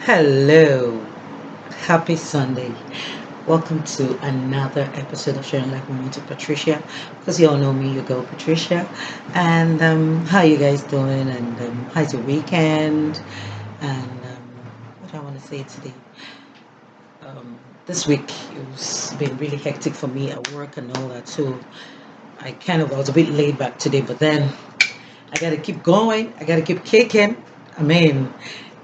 Hello, happy Sunday. Welcome to another episode of Sharing Life with me to Patricia. Because you all know me, your girl Patricia. And how you guys doing? And how's your weekend? And what do I want to say today? This week it's been really hectic for me at work and all that. So I was a bit laid back today, but then I got to keep going. I got to keep kicking. I mean,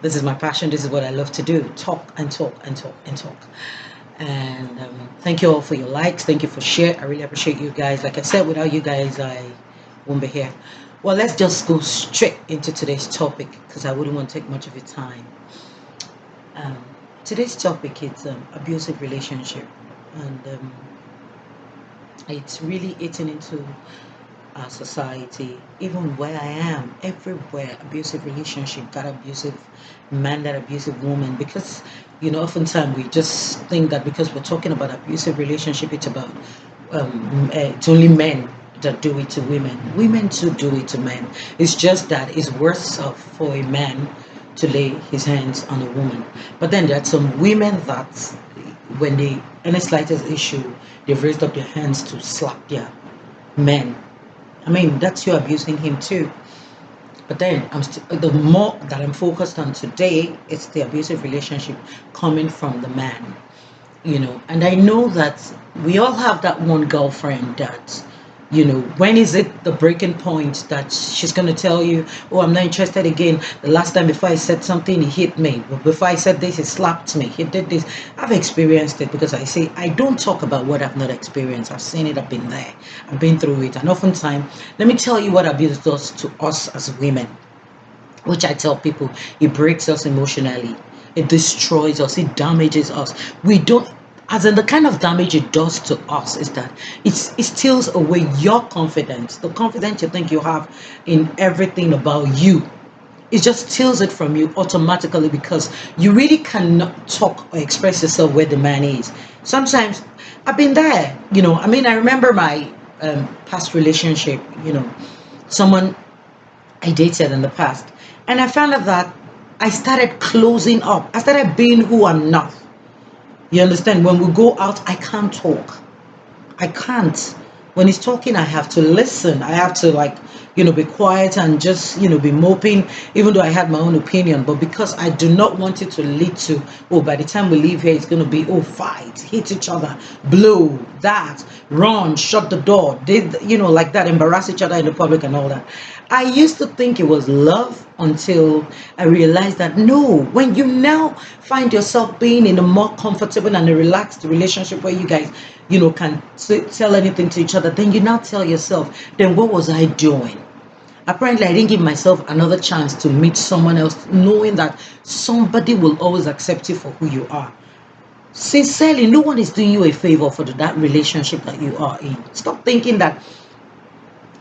this is my passion. This is what I love to do. Talk and talk and talk and talk. And thank you all for your likes. Thank you for share. I really appreciate you guys. Like I said, without you guys, I won't be here. Well, let's just go straight into today's topic because I wouldn't want to take much of your time. Um, Today's topic is abusive relationship, and it's really eating into our society, even where I am, everywhere, abusive relationship, that abusive man, that abusive woman, because oftentimes we just think that because we're talking about abusive relationship, it's only men that do it to women. Women too do it to men. It's just that it's worse off for a man to lay his hands on a woman. But then there are some women that when they any slightest issue, they've raised up their hands to slap their men. I mean, that's you abusing him too. But then the more that I'm focused on today, it's the abusive relationship coming from the man. And I know that we all have that one girlfriend that, when is it the breaking point that she's going to tell you, oh, I'm not interested again. The last time before I said something, he hit me. But before I said this, he slapped me. He did this. I've experienced it because I say, I don't talk about what I've not experienced. I've seen it. I've been there. I've been through it. And oftentimes, let me tell you what abuse does to us as women, which I tell people, it breaks us emotionally. It destroys us. It damages us. We don't, as in the kind of damage it does to us is that it steals away your confidence, the confidence you think you have in everything about you. It just steals it from you automatically because you really cannot talk or express yourself where the man is. Sometimes I've been there, I mean, I remember my past relationship, someone I dated in the past. And I found out that I started closing up. I started being who I'm not. You understand? When we go out, I can't talk. I can't. When he's talking, I have to listen. I have to be quiet and just, be moping, even though I had my own opinion. But because I do not want it to lead to, oh, by the time we leave here, it's going to be, oh, fight, hit each other, blow, that, run, shut the door, like that, embarrass each other in the public and all that. I used to think it was love until I realized that no, when you now find yourself being in a more comfortable and a relaxed relationship where you guys, can tell anything to each other, then you now tell yourself, then what was I doing? Apparently, I didn't give myself another chance to meet someone else, knowing that somebody will always accept you for who you are. Sincerely, no one is doing you a favor for that relationship that you are in. Stop thinking that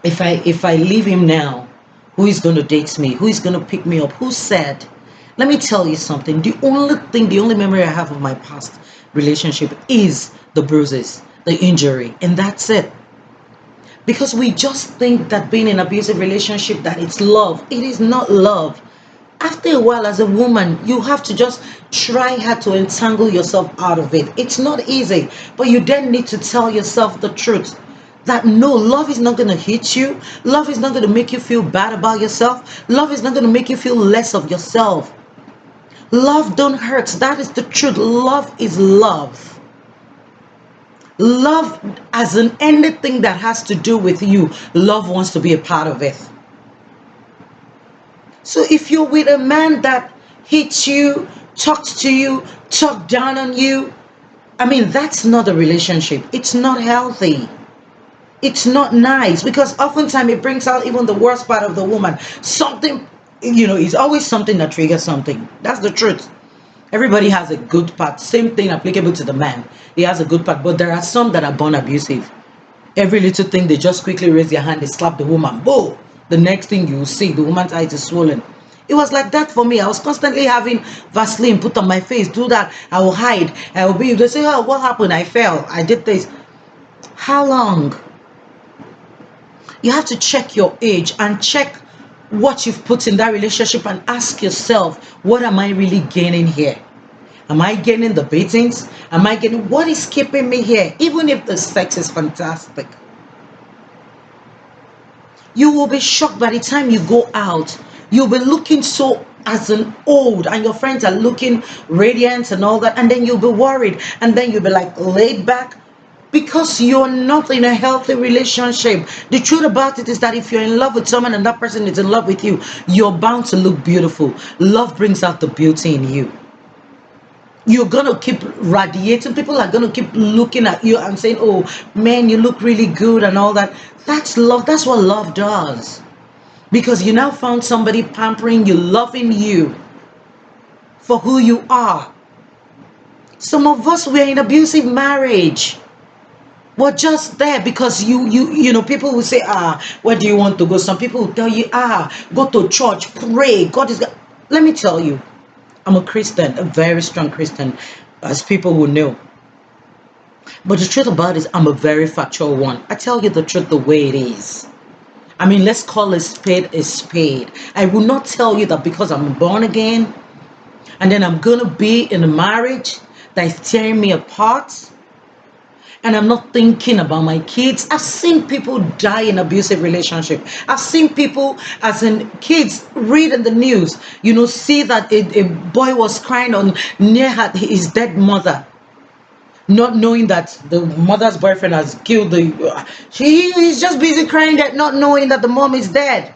if I leave him now, who is going to date me? Who is going to pick me up? Who said? Let me tell you something. The only memory I have of my past relationship is the bruises, the injury, and that's it. Because we just think that being in an abusive relationship, that it's love. It is not love. After a while, as a woman, you have to just try hard to entangle yourself out of it. It's not easy, but you then need to tell yourself the truth. That no, love is not going to hit you. Love is not going to make you feel bad about yourself. Love is not going to make you feel less of yourself. Love don't hurt. That is the truth. Love is love. Love, as in anything that has to do with you, love wants to be a part of it. So if you're with a man that hits you, talks to you, talk down on you, I mean, that's not a relationship. It's not healthy. It's not nice because oftentimes it brings out even the worst part of the woman. Something, it's always something that triggers something. That's the truth. Everybody has a good part. Same thing applicable to the man. He has a good part, but there are some that are born abusive. Every little thing, they just quickly raise their hand, they slap the woman. Boom! The next thing you see, the woman's eyes is swollen. It was like that for me. I was constantly having Vaseline put on my face. Do that. I will hide. I will be. They say, oh, what happened? I fell. I did this. How long? You have to check your age and check what you've put in that relationship and ask yourself, what am I really gaining here? Am I getting the beatings? Am I getting what is keeping me here? Even if the sex is fantastic, you will be shocked by the time you go out. You'll be looking so as an old, and your friends are looking radiant and all that, and then you'll be worried, and then you'll be like laid back because you're not in a healthy relationship. The truth about it is that if you're in love with someone and that person is in love with you, you're bound to look beautiful. Love brings out the beauty in you. You're gonna keep radiating. People are gonna keep looking at you and saying, oh man, you look really good and all that. That's love. That's what love does. Because you now found somebody pampering you, loving you for who you are. Some of us, we're in abusive marriage. We're just there because you know, people will say, where do you want to go? Some people will tell you, go to church, pray, God is. Let me tell you, I'm a Christian, a very strong Christian, as people will know. But the truth about it is, I'm a very factual one. I tell you the truth the way it is. I mean, let's call a spade a spade. I will not tell you that because I'm born again, and then I'm gonna be in a marriage that is tearing me apart, and I'm not thinking about my kids. I've seen people die in abusive relationship. I've seen people, as in kids, read in the news, you know, see that a boy was crying on near his dead mother, not knowing that the mother's boyfriend has killed the. He's just busy crying, that not knowing that the mom is dead.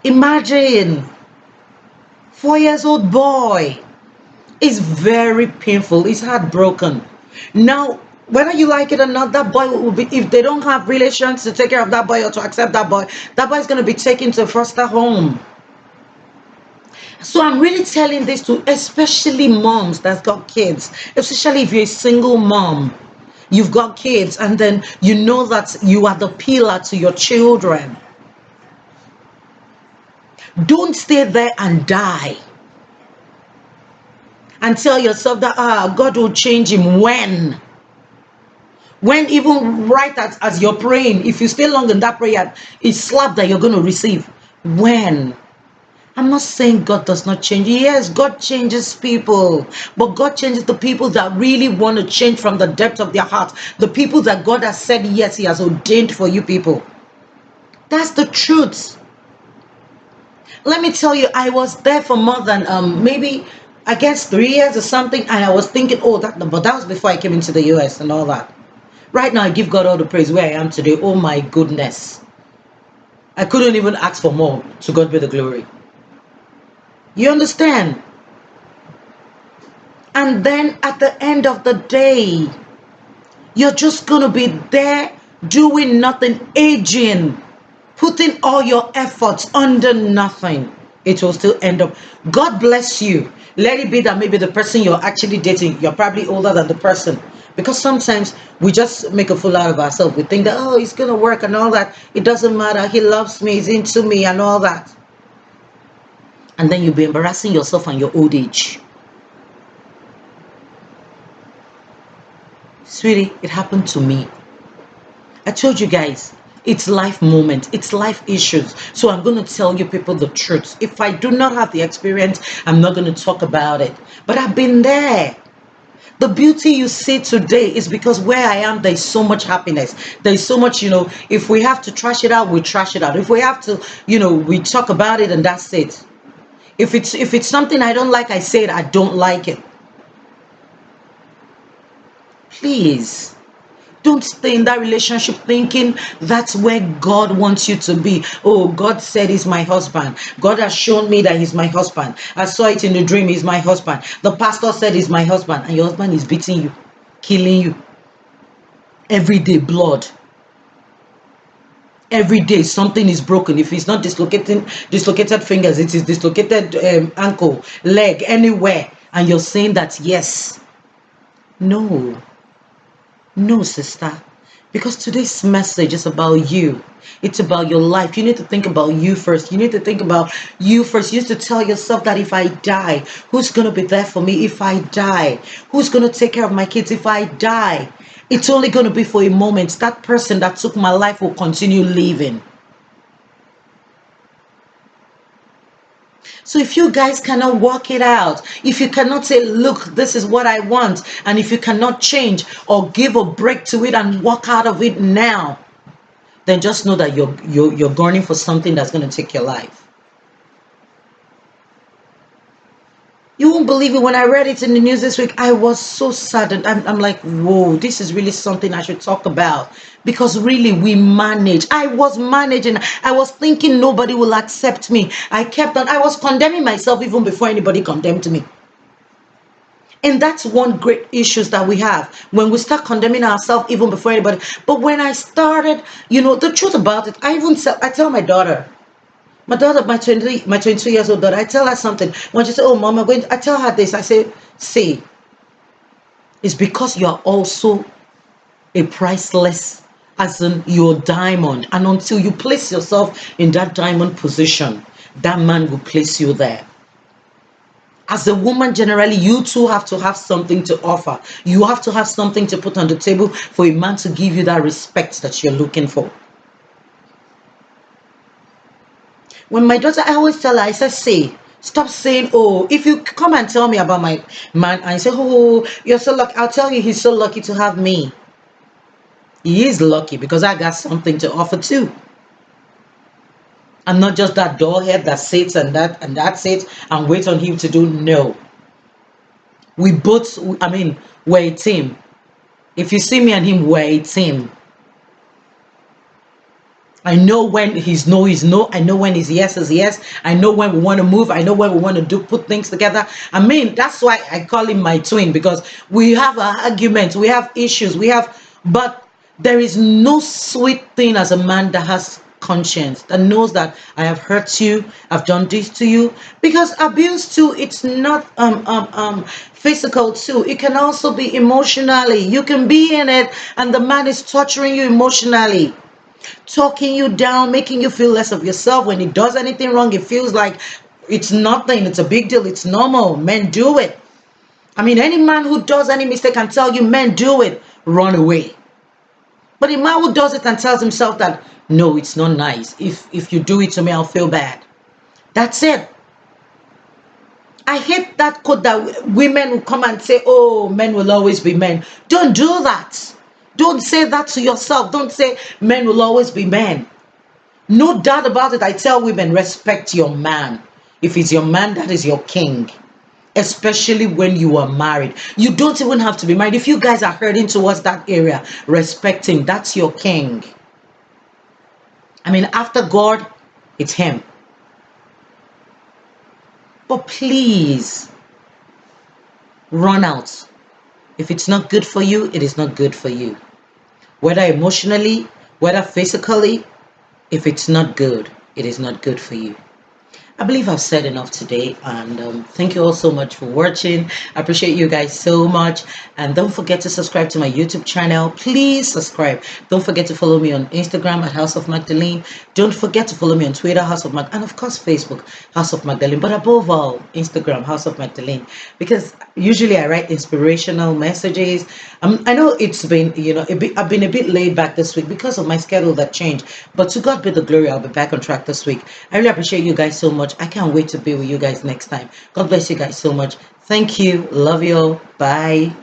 Imagine, 4 years old boy. It's very painful. It's heartbroken. Now, whether you like it or not, that boy will be, if they don't have relations to take care of that boy or to accept that boy is going to be taken to a foster home. So I'm really telling this to especially moms that's got kids, especially if you're a single mom, you've got kids, and then you know that you are the pillar to your children. Don't stay there and die and tell yourself that God will change him. When even right as you're praying, if you stay long in that prayer, it's slap that you're going to receive. When? I'm not saying God does not change. Yes, God changes people, but God changes the people that really want to change from the depth of their heart. The people that God has said, yes, he has ordained for you people. That's the truth. Let me tell you, I was there for more than maybe, I guess, 3 years or something, and I was thinking, but that was before I came into the US and all that. Right now, I give God all the praise where I am today. Oh my goodness. I couldn't even ask for more. To God be the glory. You understand? And then at the end of the day, you're just going to be there doing nothing, aging, putting all your efforts under nothing. It will still end up. God bless you. Let it be that maybe the person you're actually dating, you're probably older than the person. Because sometimes we just make a fool out of ourselves. We think that, oh, it's going to work and all that. It doesn't matter. He loves me. He's into me and all that. And then you'll be embarrassing yourself on your old age. Sweetie, it happened to me. I told you guys, it's life moment, it's life issues. So I'm going to tell you people the truth. If I do not have the experience, I'm not going to talk about it. But I've been there. The beauty you see today is because where I am, there's so much happiness. There's so much, you know, if we have to trash it out, we trash it out. If we have to, you know, we talk about it and that's it. If it's something I don't like, I say it, I don't like it. Please, don't stay in that relationship thinking that's where God wants you to be. Oh, God said he's my husband. God has shown me that he's my husband. I saw it in the dream, he's my husband. The pastor said he's my husband. And your husband is beating you, killing you. Every day, blood. Every day something is broken. If it's not dislocated fingers, it is dislocated ankle, leg, anywhere. And you're saying that, yes. No, sister, because today's message is about you. It's about your life. You need to think about you first. You need to think about you first. You need to tell yourself that if I die, who's going to be there for me? If I die, who's going to take care of my kids? If I die, it's only going to be for a moment. That person that took my life will continue living. So if you guys cannot work it out, if you cannot say, look, this is what I want, and if you cannot change or give a break to it and walk out of it now, then just know that you're going for something that's going to take your life. You won't believe it. When I read it in the news this week, I was so saddened. I'm like, whoa, this is really something I should talk about. Because really, we manage. I was managing. I was thinking nobody will accept me. I kept on. I was condemning myself even before anybody condemned me. And that's one great issues that we have when we start condemning ourselves even before anybody. But when I started, the truth about it, I tell my daughter, my 22 years old daughter, I tell her something. When she said, oh, mom, I tell her this. I say, see, it's because you are also a priceless, as in your diamond. And until you place yourself in that diamond position, that man will place you there. As a woman, generally, you too have to have something to offer. You have to have something to put on the table for a man to give you that respect that you're looking for. When my daughter, I always tell her, I say, say, stop saying, oh, if you come and tell me about my man, I say, oh, you're so lucky. I'll tell you, he's so lucky to have me. He is lucky because I got something to offer too. I'm not just that doorhead that sits and that sits and waits on him to do. No. We both, we're a team. If you see me and him, we're a team. I know when he's no, he's no. I know when he's yes is yes. I know when we want to move. I know when we want to put things together. That's why I call him my twin, because we have arguments, we have issues, but there is no sweet thing as a man that has conscience, that knows that I have hurt you, I've done this to you. Because abuse too, it's not physical too, it can also be emotionally. You can be in it and the man is torturing you emotionally, talking you down, making you feel less of yourself. When he does anything wrong, it feels like it's nothing, it's a big deal, it's normal. Men do it. Any man who does any mistake can tell you, men do it, run away. But a man who does it and tells himself that, no, it's not nice. If you do it to me, I'll feel bad. That's it. I hate that quote that women will come and say, oh, men will always be men. Don't do that. Don't say that to yourself. Don't say men will always be men. No doubt about it. I tell women, respect your man. If he's your man, that is your king. Especially when you are married. You don't even have to be married. If you guys are heading towards that area, respect him. That's your king. After God, it's him. But please, run out. If it's not good for you, it is not good for you. Whether emotionally, whether physically, if it's not good, it is not good for you. I believe I've said enough today, and thank you all so much for watching. I appreciate you guys so much, and don't forget to subscribe to my YouTube channel. Please subscribe. Don't forget to follow me on Instagram at House of Magdalene. Don't forget to follow me on Twitter, House of Mag, and of course Facebook, House of Magdalene. But above all, Instagram, House of Magdalene, because usually I write inspirational messages. I know it's been, I've been a bit laid back this week because of my schedule that changed. But to God be the glory, I'll be back on track this week. I really appreciate you guys so much. I can't wait to be with you guys next time. God bless you guys so much. Thank you. Love you all. Bye.